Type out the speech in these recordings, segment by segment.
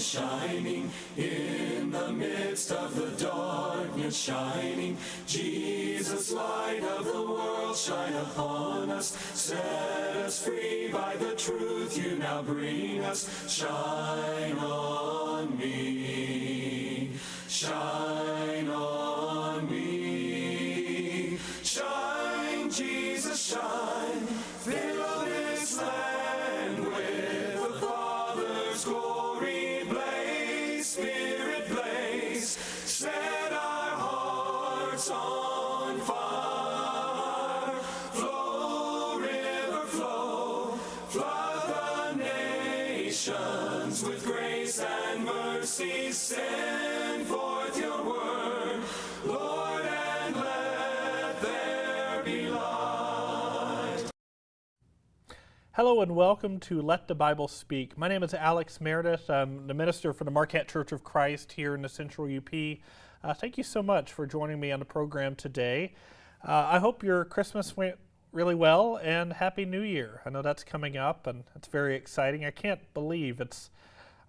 is shining, in the midst of the darkness shining. Jesus, light of the world, shine upon us, set us free by the truth you now bring us. Shine on me, shine on me, shine, Jesus, shine, fill this land with the Father's glory. Blaze, Spirit, blaze, set our hearts on fire. Flow, river, flow, flood the nations with grace and mercy. Send forth your word, Lord, and let there be light. Hello and welcome to Let the Bible Speak. My name is Alex Meredith. I'm the minister for the Marquette Church of Christ here in the Central UP. Thank you so much for joining me on the program today. I hope your Christmas went really well, and Happy New Year. I know that's coming up and it's very exciting. I can't believe it's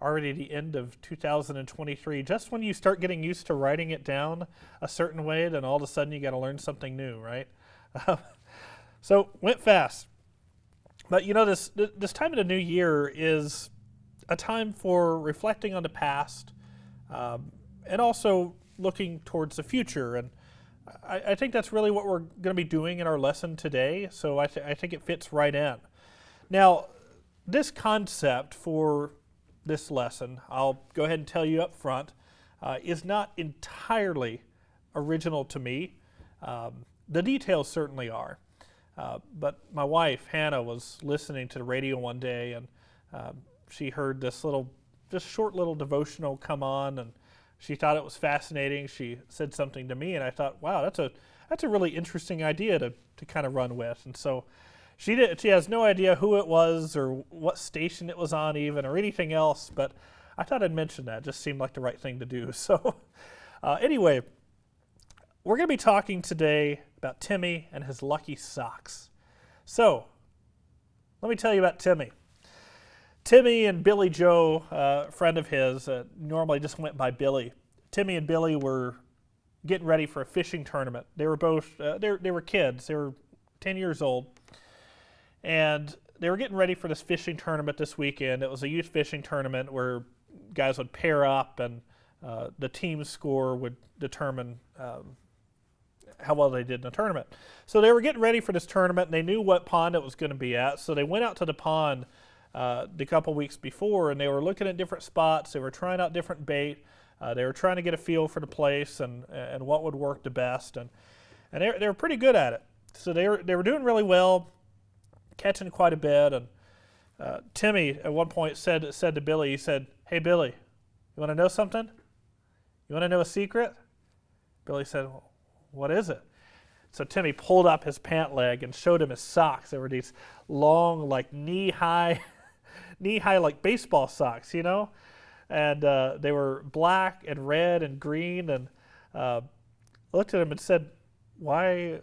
already the end of 2023. Just when you start getting used to writing it down a certain way, then all of a sudden you got to learn something new, right? So went fast. But you know, this time of the new year is a time for reflecting on the past and also looking towards the future. And I think that's really what we're going to be doing in our lesson today. So I think it fits right in. Now, this concept for this lesson, I'll go ahead and tell you up front, is not entirely original to me. The details certainly are. But my wife, Hannah, was listening to the radio one day, and she heard this short little devotional come on, and she thought it was fascinating. She said something to me, and I thought, wow, that's a really interesting idea to kind of run with. And so she has no idea who it was or what station it was on even or anything else, but I thought I'd mention that. It just seemed like the right thing to do. So anyway, we're going to be talking today about Timmy and his lucky socks. So, let me tell you about Timmy. Timmy and Billy Joe, a friend of his, normally just went by Billy. Timmy and Billy were getting ready for a fishing tournament. They were both, they were kids. They were 10 years old. And they were getting ready for this fishing tournament this weekend. It was a youth fishing tournament where guys would pair up and the team score would determine how well they did in the tournament. So they were getting ready for this tournament, and they knew what pond it was going to be at. So they went out to the pond the couple weeks before, and they were looking at different spots. They were trying out different bait. They were trying to get a feel for the place and what would work the best. And they were pretty good at it. So they were doing really well, catching quite a bit. And Timmy at one point said to Billy, he said, "Hey Billy, you want to know something? You want to know a secret?" Billy said, "Well, what is it?" So Timmy pulled up his pant leg and showed him his socks. There were these long, like knee-high like baseball socks, you know? And they were black and red and green. And looked at him and said, why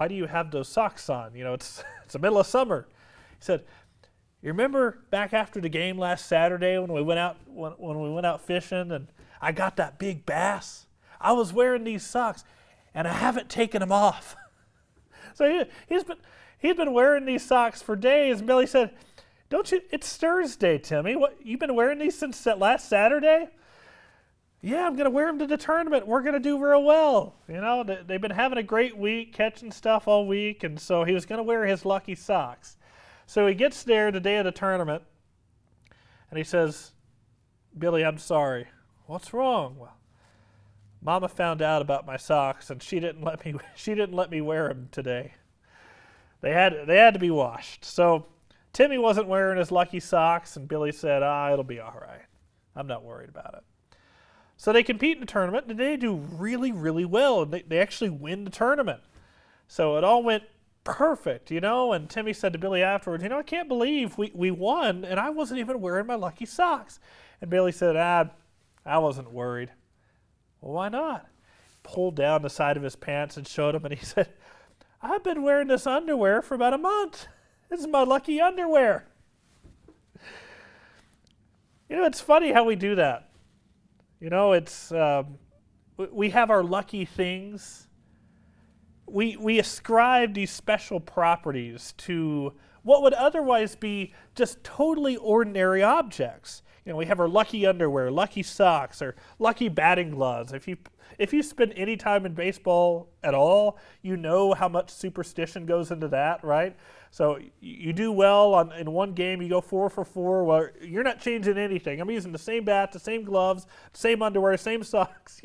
do you have those socks on? You know, it's the middle of summer. He said, "You remember back after the game last Saturday when we went out fishing and I got that big bass? I was wearing these socks, and I haven't taken them off." So he's been wearing these socks for days. And Billy said, "Don't you? It's Thursday, Timmy. What, you've been wearing these since that last Saturday?" "Yeah, I'm going to wear them to the tournament. We're going to do real well." You know, they've been having a great week, catching stuff all week, and so he was going to wear his lucky socks. So he gets there the day of the tournament, and he says, "Billy, I'm sorry." "What's wrong?" "Well, Mama found out about my socks, and she didn't let me wear them today. They had to be washed." So Timmy wasn't wearing his lucky socks, and Billy said, "It'll be all right. I'm not worried about it." So they compete in the tournament, and they do really, really well, and they actually win the tournament. So it all went perfect, you know, and Timmy said to Billy afterwards, "You know, I can't believe we won, and I wasn't even wearing my lucky socks." And Billy said, I wasn't worried." "Well, why not?" Pulled down the side of his pants and showed him, and he said, "I've been wearing this underwear for about a month. This is my lucky underwear." It's funny how we do that. It's we have our lucky things. We ascribe these special properties to what would otherwise be just totally ordinary objects. We have our lucky underwear, lucky socks, or lucky batting gloves. If you spend any time in baseball at all, you know how much superstition goes into that, right? So you do well in one game, you go 4 for 4. Well, you're not changing anything. I'm using the same bat, the same gloves, same underwear, same socks.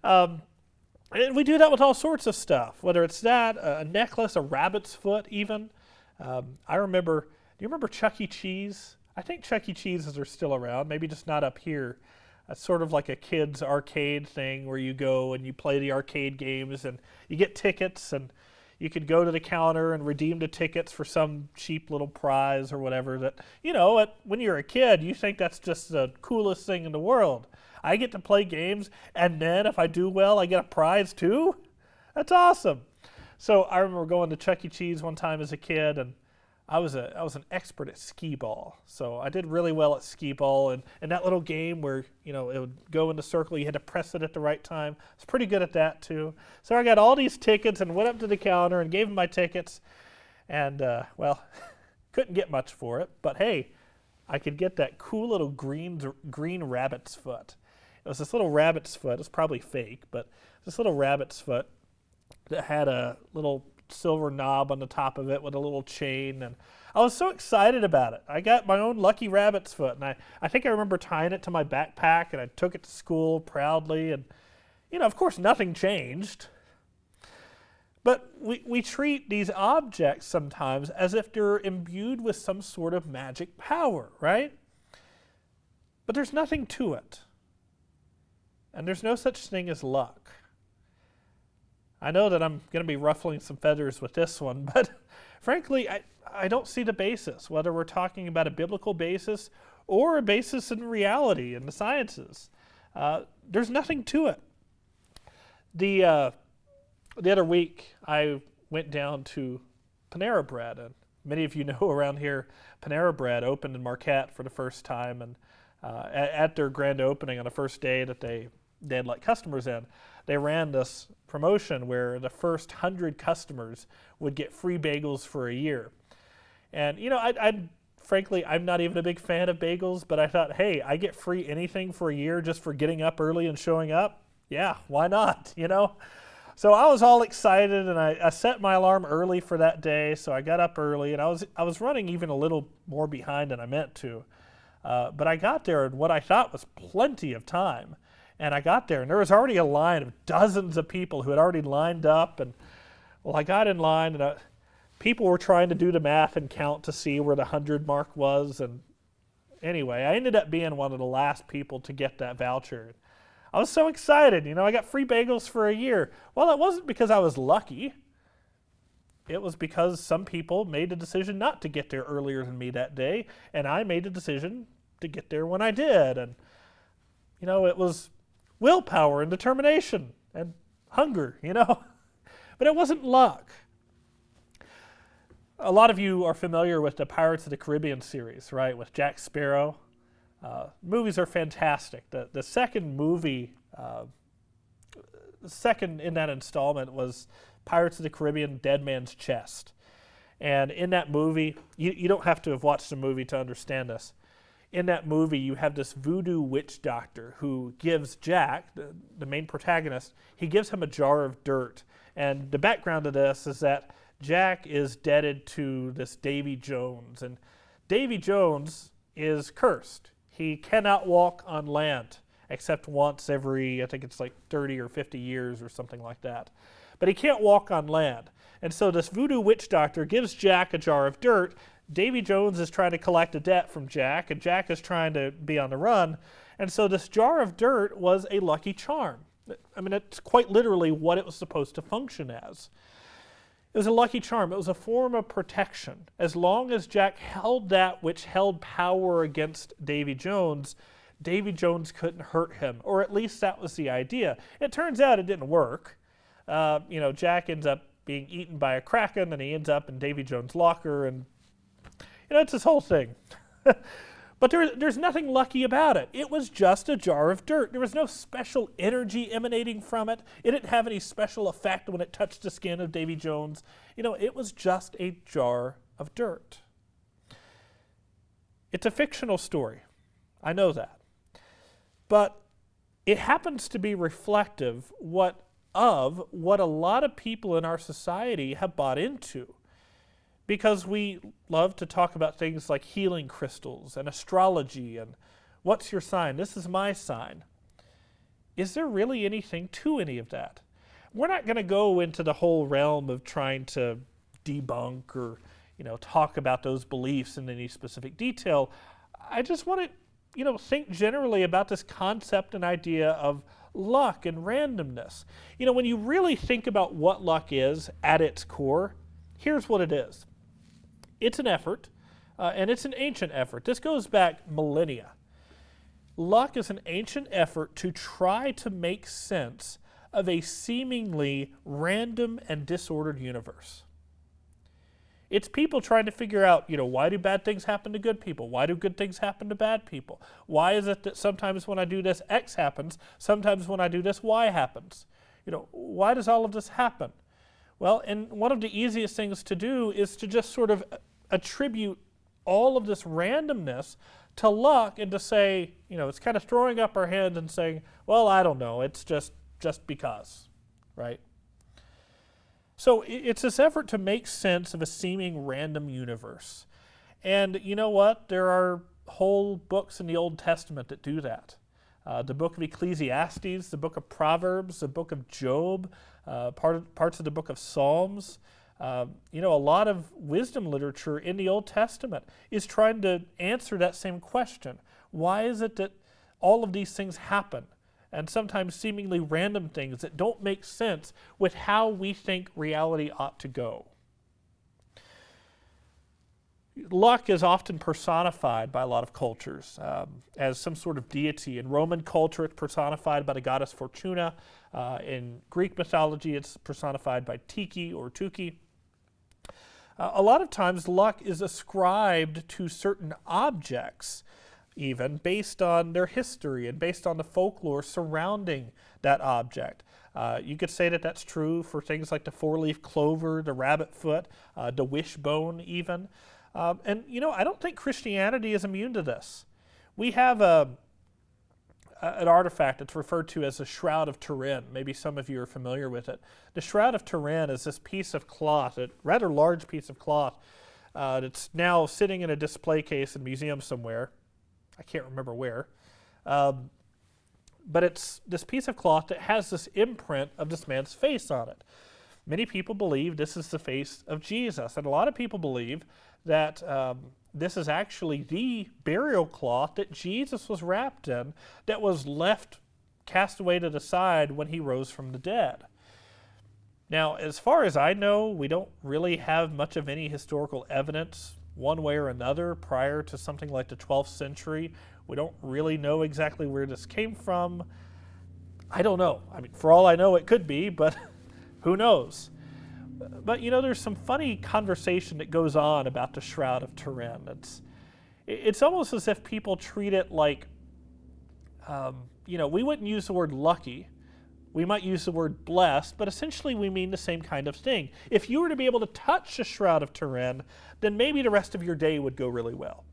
And we do that with all sorts of stuff, whether it's that, a necklace, a rabbit's foot even. I remember, do you remember Chuck E. Cheese? I think Chuck E. Cheese's are still around, maybe just not up here. It's sort of like a kid's arcade thing where you go and you play the arcade games and you get tickets and you could go to the counter and redeem the tickets for some cheap little prize or whatever that, when you're a kid, you think that's just the coolest thing in the world. I get to play games, and then if I do well, I get a prize too? That's awesome. So I remember going to Chuck E. Cheese one time as a kid, and I was an expert at skee ball. So I did really well at skee ball, and that little game where, it would go in the circle, you had to press it at the right time. I was pretty good at that too. So I got all these tickets and went up to the counter and gave him my tickets, and couldn't get much for it, but hey, I could get that cool little green rabbit's foot. It was this little rabbit's foot. It was probably fake, but this little rabbit's foot that had a little silver knob on the top of it with a little chain, and I was so excited about it. I got my own lucky rabbit's foot, and I think I remember tying it to my backpack, and I took it to school proudly, and of course nothing changed. But we treat these objects sometimes as if they're imbued with some sort of magic power, right? But there's nothing to it. And there's no such thing as luck. I know that I'm going to be ruffling some feathers with this one, but frankly, I don't see the basis, whether we're talking about a biblical basis or a basis in reality in the sciences. There's nothing to it. The other week, I went down to Panera Bread, and many of you know around here, Panera Bread opened in Marquette for the first time, and at their grand opening on the first day that they had let customers in, they ran this promotion where the first 100 customers would get free bagels for a year. And frankly, I'm not even a big fan of bagels, but I thought, hey, I get free anything for a year just for getting up early and showing up. Yeah, why not, So I was all excited, and I set my alarm early for that day, so I got up early, and I was running even a little more behind than I meant to. But I got there in what I thought was plenty of time. And I got there, and there was already a line of dozens of people who had already lined up. And, I got in line, and people were trying to do the math and count to see where the 100 mark was. And anyway, I ended up being one of the last people to get that voucher. I was so excited. I got free bagels for a year. Well, it wasn't because I was lucky. It was because some people made the decision not to get there earlier than me that day, and I made the decision to get there when I did. And, it was willpower and determination and hunger, But it wasn't luck. A lot of you are familiar with the Pirates of the Caribbean series, right, with Jack Sparrow. Movies are fantastic. The second movie, the second in that installment was Pirates of the Caribbean, Dead Man's Chest. And in that movie, you don't have to have watched the movie to understand this. In that movie, you have this voodoo witch doctor who gives Jack, the main protagonist, he gives him a jar of dirt. And the background of this is that Jack is indebted to this Davy Jones. And Davy Jones is cursed. He cannot walk on land except once every, I think it's like 30 or 50 years or something like that. But he can't walk on land. And so this voodoo witch doctor gives Jack a jar of dirt. Davy Jones is trying to collect a debt from Jack, and Jack is trying to be on the run. And so this jar of dirt was a lucky charm. I mean, it's quite literally what it was supposed to function as. It was a lucky charm. It was a form of protection. As long as Jack held that which held power against Davy Jones couldn't hurt him, or at least that was the idea. It turns out it didn't work. Jack ends up being eaten by a kraken, and he ends up in Davy Jones' locker, and it's this whole thing. But there's nothing lucky about it. It was just a jar of dirt. There was no special energy emanating from it. It didn't have any special effect when it touched the skin of Davy Jones. It was just a jar of dirt. It's a fictional story. I know that. But it happens to be reflective of what a lot of people in our society have bought into. Because we love to talk about things like healing crystals and astrology and what's your sign? This is my sign. Is there really anything to any of that? We're not going to go into the whole realm of trying to debunk or talk about those beliefs in any specific detail. I just want to think generally about this concept and idea of luck and randomness. When you really think about what luck is at its core, here's what it is. It's an effort, and it's an ancient effort. This goes back millennia. Luck is an ancient effort to try to make sense of a seemingly random and disordered universe. It's people trying to figure out, why do bad things happen to good people? Why do good things happen to bad people? Why is it that sometimes when I do this, X happens, sometimes when I do this, Y happens? Why does all of this happen? Well, and one of the easiest things to do is to just sort of attribute all of this randomness to luck and to say, it's kind of throwing up our hands and saying, well, I don't know, it's just because, right? So it's this effort to make sense of a seeming random universe. And you know what? There are whole books in the Old Testament that do that. The book of Ecclesiastes, the book of Proverbs, the book of Job, parts of the book of Psalms. A lot of wisdom literature in the Old Testament is trying to answer that same question. Why is it that all of these things happen? And sometimes seemingly random things that don't make sense with how we think reality ought to go. Luck is often personified by a lot of cultures as some sort of deity. In Roman culture, it's personified by the goddess Fortuna. In Greek mythology, it's personified by Tiki or Tuki. A lot of times, luck is ascribed to certain objects, even based on their history and based on the folklore surrounding that object. You could say that that's true for things like the four-leaf clover, the rabbit foot, the wishbone even. And I don't think Christianity is immune to this. We have an artifact that's referred to as the Shroud of Turin. Maybe some of you are familiar with it. The Shroud of Turin is this piece of cloth, a rather large piece of cloth, that's now sitting in a display case in a museum somewhere. I can't remember where. But it's this piece of cloth that has this imprint of this man's face on it. Many people believe this is the face of Jesus, and a lot of people believe that this is actually the burial cloth that Jesus was wrapped in that was left cast away to the side when he rose from the dead. Now, as far as I know, we don't really have much of any historical evidence one way or another prior to something like the 12th century. We don't really know exactly where this came from. I don't know. I mean, for all I know, it could be, but who knows? But there's some funny conversation that goes on about the Shroud of Turin. It's almost as if people treat it like, we wouldn't use the word lucky. We might use the word blessed, but essentially we mean the same kind of thing. If you were to be able to touch the Shroud of Turin, then maybe the rest of your day would go really well.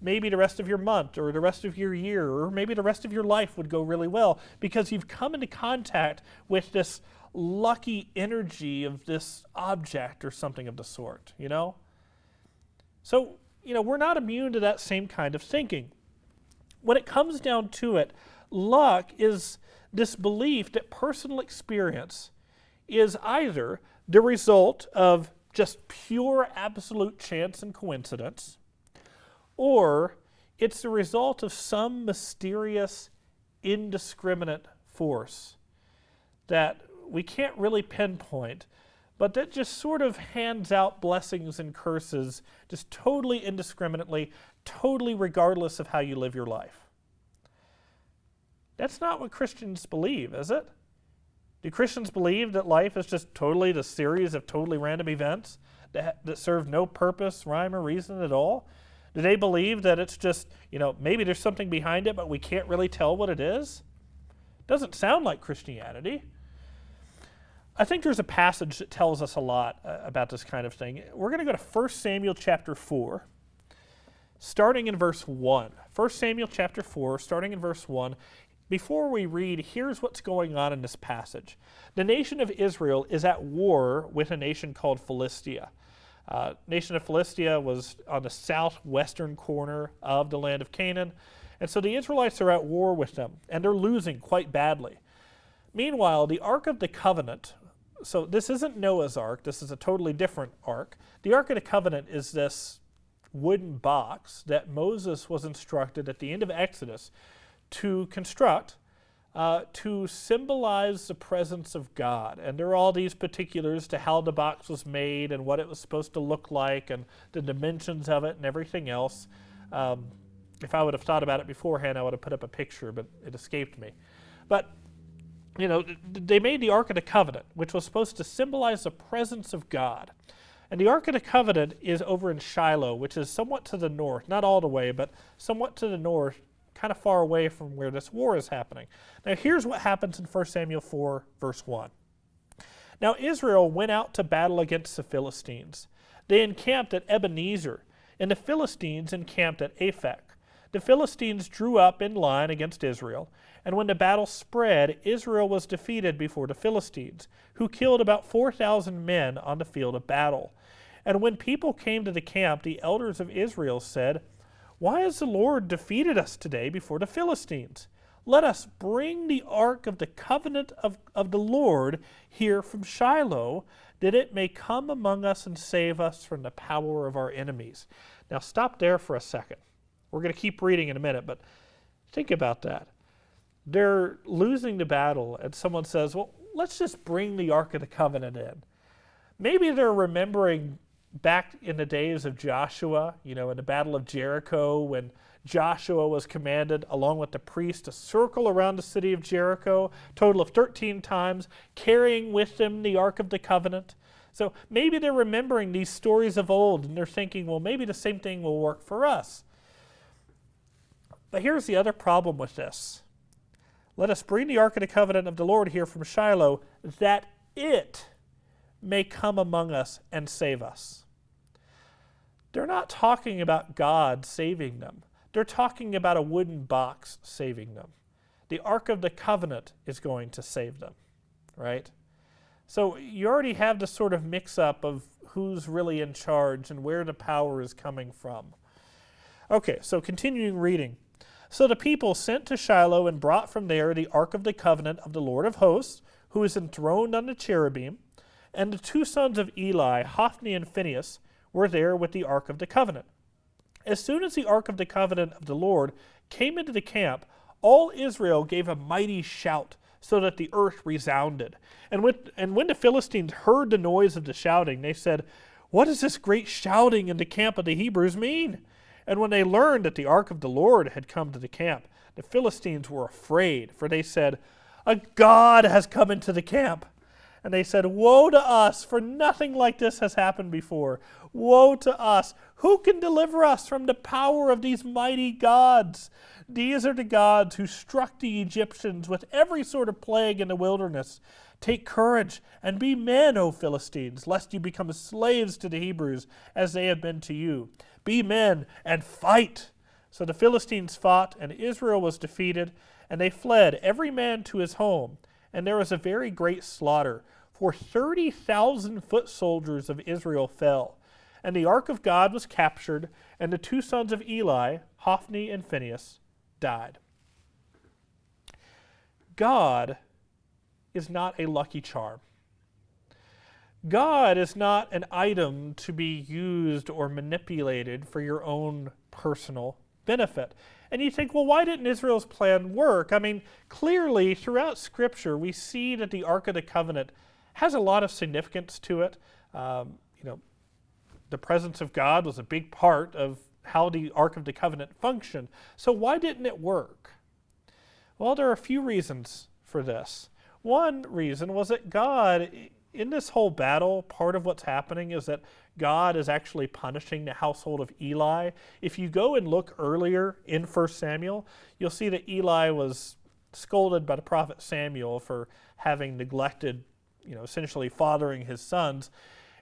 Maybe the rest of your month or the rest of your year or maybe the rest of your life would go really well because you've come into contact with this lucky energy of this object or something of the sort, So, we're not immune to that same kind of thinking. When it comes down to it, luck is this belief that personal experience is either the result of just pure absolute chance and coincidence, or it's the result of some mysterious, indiscriminate force that we can't really pinpoint, but that just sort of hands out blessings and curses just totally indiscriminately, totally regardless of how you live your life. That's not what Christians believe, is it? Do Christians believe that life is just totally the series of totally random events that serve no purpose, rhyme, or reason at all? Do they believe that it's just, maybe there's something behind it, but we can't really tell what it is? Doesn't sound like Christianity. I think there's a passage that tells us a lot about this kind of thing. We're going to go to 1 Samuel chapter 4, starting in verse 1. 1 Samuel chapter 4, starting in verse 1. Before we read, here's what's going on in this passage. The nation of Israel is at war with a nation called Philistia. Nation of Philistia was on the southwestern corner of the land of Canaan, and so the Israelites are at war with them, and they're losing quite badly. Meanwhile, the Ark of the Covenant, so this isn't Noah's Ark, this is a totally different ark. The Ark of the Covenant is this wooden box that Moses was instructed at the end of Exodus to construct to symbolize the presence of God. And there are all these particulars to how the box was made and what it was supposed to look like and the dimensions of it and everything else. If I would have thought about it beforehand, I would have put up a picture, but it escaped me. But, they made the Ark of the Covenant, which was supposed to symbolize the presence of God. And the Ark of the Covenant is over in Shiloh, which is somewhat to the north, not all the way, but somewhat to the north, kind of far away from where this war is happening. Now here's what happens in 1 Samuel 4, verse 1. Now Israel went out to battle against the Philistines. They encamped at Ebenezer, and the Philistines encamped at Aphek. The Philistines drew up in line against Israel, and when the battle spread, Israel was defeated before the Philistines, who killed about 4,000 men on the field of battle. And when people came to the camp, the elders of Israel said, "Why has the Lord defeated us today before the Philistines? Let us bring the ark of the covenant of the Lord here from Shiloh, that it may come among us and save us from the power of our enemies." Now stop there for a second. We're going to keep reading in a minute, but think about that. They're losing the battle, and someone says, well, let's just bring the Ark of the Covenant in. Maybe they're remembering back in the days of Joshua, in the Battle of Jericho, when Joshua was commanded, along with the priest, to circle around the city of Jericho, a total of 13 times, carrying with them the Ark of the Covenant. So maybe they're remembering these stories of old, and they're thinking, well, maybe the same thing will work for us. But here's the other problem with this. Let us bring the Ark of the Covenant of the Lord here from Shiloh, that it may come among us and save us. They're not talking about God saving them. They're talking about a wooden box saving them. The Ark of the Covenant is going to save them, right? So you already have this sort of mix-up of who's really in charge and where the power is coming from. Okay, so continuing reading. So the people sent to Shiloh and brought from there the Ark of the Covenant of the Lord of hosts, who is enthroned on the cherubim, and the two sons of Eli, Hophni and Phinehas, were there with the Ark of the Covenant. As soon as the Ark of the Covenant of the Lord came into the camp, all Israel gave a mighty shout, so that the earth resounded. And when the Philistines heard the noise of the shouting, they said, "What does this great shouting in the camp of the Hebrews mean?" And when they learned that the ark of the Lord had come to the camp, the Philistines were afraid, for they said, "A god has come into the camp." And they said, "Woe to us, for nothing like this has happened before. Woe to us! Who can deliver us from the power of these mighty gods? These are the gods who struck the Egyptians with every sort of plague in the wilderness. Take courage and be men, O Philistines, lest you become slaves to the Hebrews, as they have been to you. Be men and fight." So the Philistines fought, and Israel was defeated, and they fled, every man to his home. And there was a very great slaughter, for 30,000 foot soldiers of Israel fell. And the ark of God was captured, and the two sons of Eli, Hophni and Phinehas, died. God is not a lucky charm. God is not an item to be used or manipulated for your own personal benefit. And you think, well, why didn't Israel's plan work? I mean, clearly throughout Scripture we see that the Ark of the Covenant has a lot of significance to it. The presence of God was a big part of how the Ark of the Covenant functioned. So why didn't it work? Well, there are a few reasons for this. One reason was that God in this whole battle, part of what's happening is that God is actually punishing the household of Eli. If you go and look earlier in 1 Samuel, you'll see that Eli was scolded by the prophet Samuel for having neglected, essentially fathering his sons.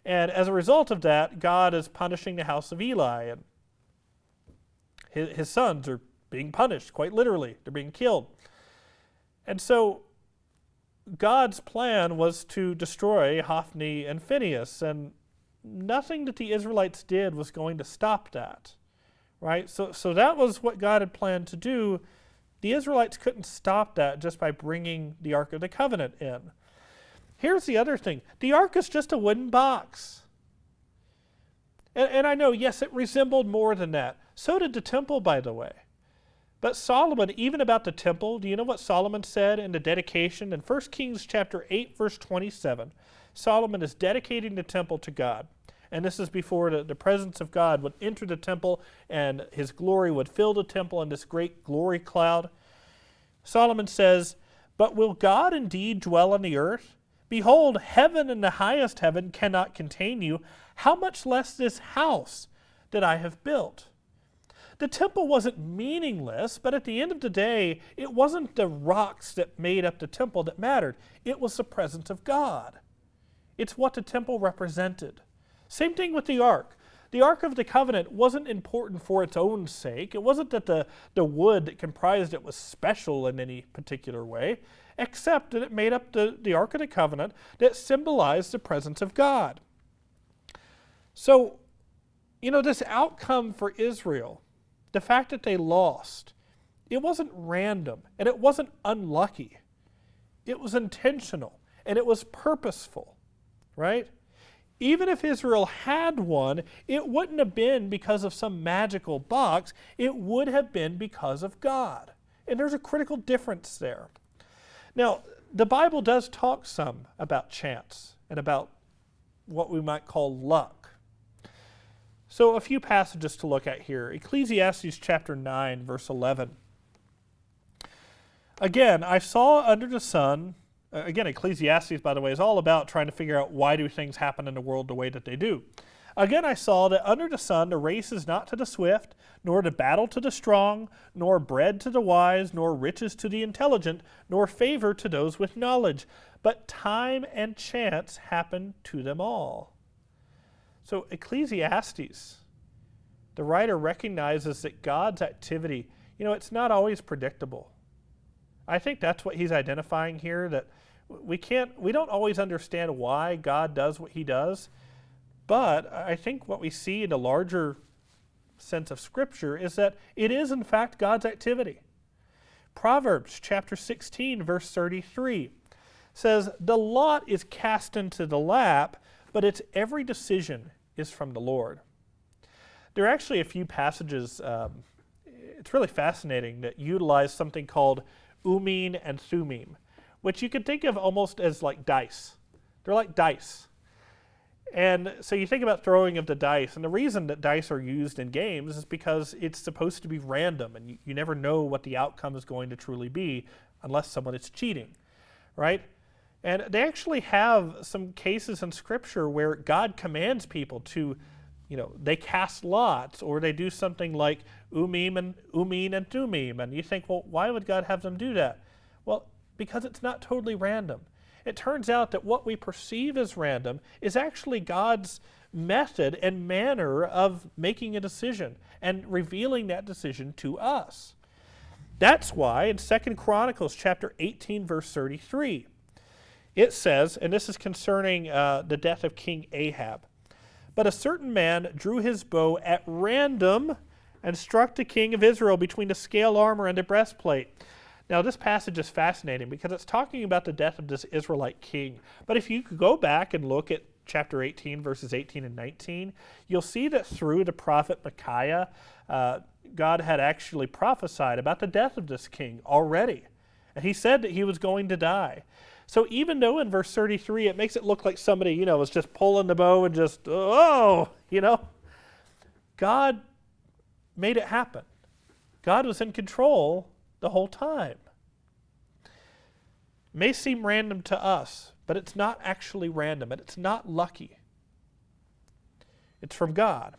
And as a result of that, God is punishing the house of Eli. And his sons are being punished, quite literally. They're being killed. And so God's plan was to destroy Hophni and Phinehas, and nothing that the Israelites did was going to stop that, right? So that was what God had planned to do. The Israelites couldn't stop that just by bringing the Ark of the Covenant in. Here's the other thing. The Ark is just a wooden box. And I know, yes, it resembled more than that. So did the temple, by the way. But Solomon, even about the temple, do you know what Solomon said in the dedication? In 1 Kings chapter 8, verse 27, Solomon is dedicating the temple to God. And this is before the presence of God would enter the temple and his glory would fill the temple in this great glory cloud. Solomon says, "But will God indeed dwell on the earth? Behold, heaven and the highest heaven cannot contain you. How much less this house that I have built?" The temple wasn't meaningless, but at the end of the day, it wasn't the rocks that made up the temple that mattered. It was the presence of God. It's what the temple represented. Same thing with the ark. The Ark of the Covenant wasn't important for its own sake. It wasn't that the wood that comprised it was special in any particular way, except that it made up the Ark of the Covenant that symbolized the presence of God. So, this outcome for Israel, the fact that they lost, it wasn't random and it wasn't unlucky. It was intentional and it was purposeful, right? Even if Israel had won, it wouldn't have been because of some magical box. It would have been because of God. And there's a critical difference there. Now, the Bible does talk some about chance and about what we might call luck. So a few passages to look at here. Ecclesiastes chapter 9, verse 11. Again, I saw under the sun, again, Ecclesiastes, by the way, is all about trying to figure out why do things happen in the world the way that they do. Again, I saw that under the sun the race is not to the swift, nor the battle to the strong, nor bread to the wise, nor riches to the intelligent, nor favor to those with knowledge. But time and chance happen to them all. So Ecclesiastes, the writer recognizes that God's activity, it's not always predictable. I think that's what he's identifying here, that we don't always understand why God does what he does, but I think what we see in the larger sense of Scripture is that it is in fact God's activity. Proverbs chapter 16, verse 33 says, "The lot is cast into the lap, but its every decision is from the Lord." There are actually a few passages, it's really fascinating, that utilize something called Umim and Thummim, which you could think of almost as like dice. They're like dice. And so you think about throwing of the dice, and the reason that dice are used in games is because it's supposed to be random, and you never know what the outcome is going to truly be unless someone is cheating, right? And they actually have some cases in Scripture where God commands people to, they cast lots, or they do something like Umim and Thummim. And you think, well, why would God have them do that? Well, because it's not totally random. It turns out that what we perceive as random is actually God's method and manner of making a decision and revealing that decision to us. That's why in 2 Chronicles chapter 18, verse 33, it says, and this is concerning the death of King Ahab, "But a certain man drew his bow at random and struck the king of Israel between the scale armor and the breastplate." Now this passage is fascinating because it's talking about the death of this Israelite king. But if you could go back and look at chapter 18, verses 18 and 19, you'll see that through the prophet Micaiah, God had actually prophesied about the death of this king already. And he said that he was going to die. So even though in verse 33 it makes it look like somebody, was just pulling the bow and just, God made it happen. God was in control the whole time. It may seem random to us, but it's not actually random, and it's not lucky. It's from God.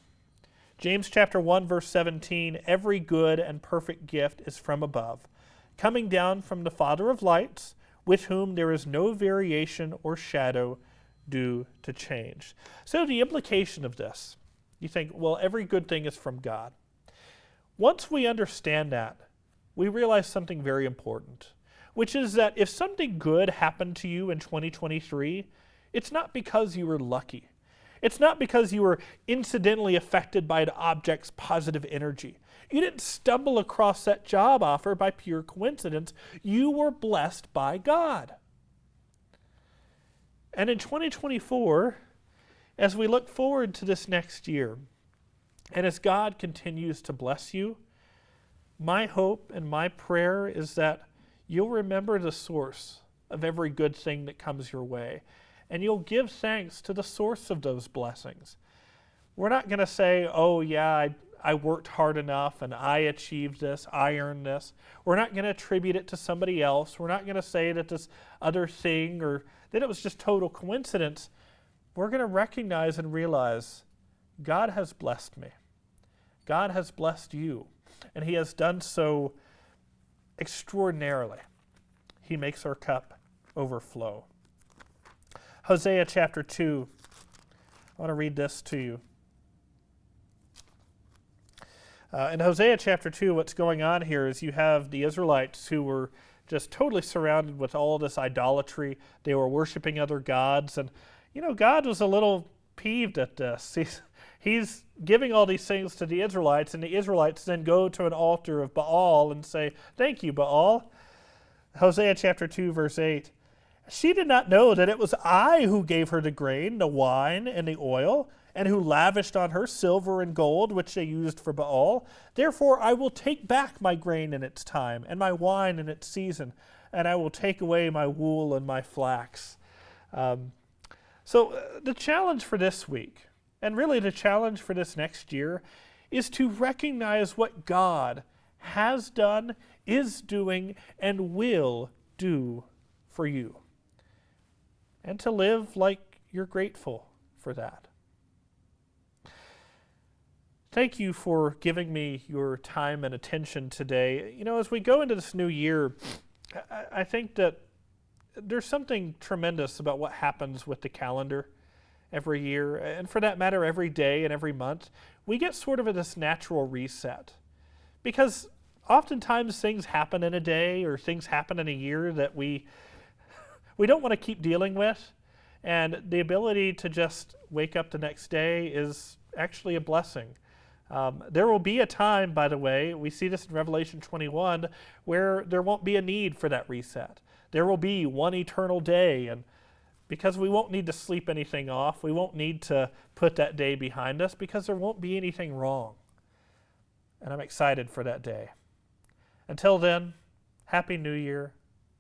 James chapter 1, verse 17, every good and perfect gift is from above, coming down from the Father of lights, with whom there is no variation or shadow due to change. So the implication of this, you think, well, every good thing is from God. Once we understand that, we realize something very important, which is that if something good happened to you in 2023, it's not because you were lucky. It's not because you were incidentally affected by an object's positive energy. You didn't stumble across that job offer by pure coincidence. You were blessed by God. And in 2024, as we look forward to this next year, and as God continues to bless you, my hope and my prayer is that you'll remember the source of every good thing that comes your way, and you'll give thanks to the source of those blessings. We're not going to say, oh yeah, I worked hard enough and I achieved this, I earned this. We're not going to attribute it to somebody else. We're not going to say that this other thing or that it was just total coincidence. We're going to recognize and realize God has blessed me. God has blessed you, and He has done so extraordinarily. He makes our cup overflow. Hosea chapter 2. I want to read this to you. In Hosea chapter 2, what's going on here is you have the Israelites who were just totally surrounded with all this idolatry. They were worshiping other gods. And, God was a little peeved at this. He's giving all these things to the Israelites, and the Israelites then go to an altar of Baal and say, thank you, Baal. Hosea chapter 2, verse 8. She did not know that it was I who gave her the grain, the wine, and the oil, and who lavished on her silver and gold, which they used for Baal. Therefore I will take back my grain in its time, and my wine in its season, and I will take away my wool and my flax. So the challenge for this week, and really the challenge for this next year, is to recognize what God has done, is doing, and will do for you. And to live like you're grateful for that. Thank you for giving me your time and attention today. As we go into this new year, I think that there's something tremendous about what happens with the calendar every year, and for that matter, every day and every month. We get sort of this natural reset. Because oftentimes things happen in a day or things happen in a year that we don't want to keep dealing with. And the ability to just wake up the next day is actually a blessing. There will be a time, by the way, we see this in Revelation 21, where there won't be a need for that reset. There will be one eternal day, and because we won't need to sleep anything off, we won't need to put that day behind us because there won't be anything wrong. And I'm excited for that day. Until then, Happy New Year.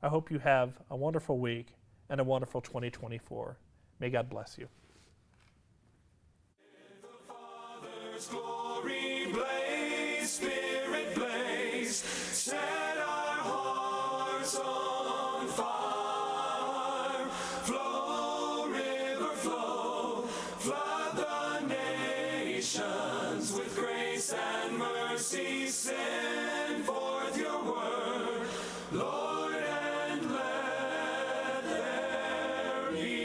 I hope you have a wonderful week and a wonderful 2024. May God bless you. Glory blaze, Spirit blaze, set our hearts on fire. Flow, river flow, flood the nations with grace and mercy. Send forth your word, Lord, and let there be